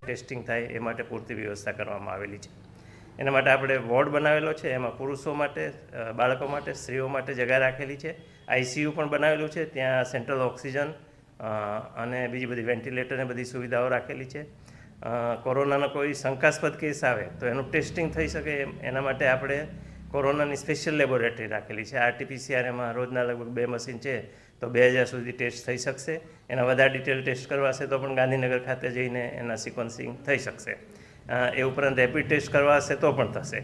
Testing થાય એ માટે પૂરતી વ્યવસ્થા કરવામાં આવેલી છે. એના માટે આપણે વોર્ડ બનાવેલો છે, એમાં પુરુષો માટે, બાળકો માટે, સ્ત્રીઓ માટે જગ્યા રાખેલી છે. આઈસીયુ પણ બનાવેલું છે, ત્યાં સેન્ટ્રલ ઓક્સિજન અને બીજી બધી વેન્ટિલેટર ને બધી સુવિધાઓ રાખેલી છે. કોરોનાનો કોઈ શંકાસ્પદ કેસ આવે તો એનું ટેસ્ટિંગ થઈ શકે એના માટે આપણે કોરોનાની સ્પેશિયલ લેબોરેટરી રાખેલી છે. RT-PCR એમાં રોજના લગભગ 2 મશીન છે, તો 2000 સુધી ટેસ્ટ થઈ શકશે. એના વધારે ડિટેલ ટેસ્ટ કરવા હશે તો પણ ગાંધીનગર ખાતે જઈને એના સિક્વન્સિંગ થઈ શકશે. એ ઉપરાંત રેપિડ ટેસ્ટ કરવા હશે તો પણ થશે.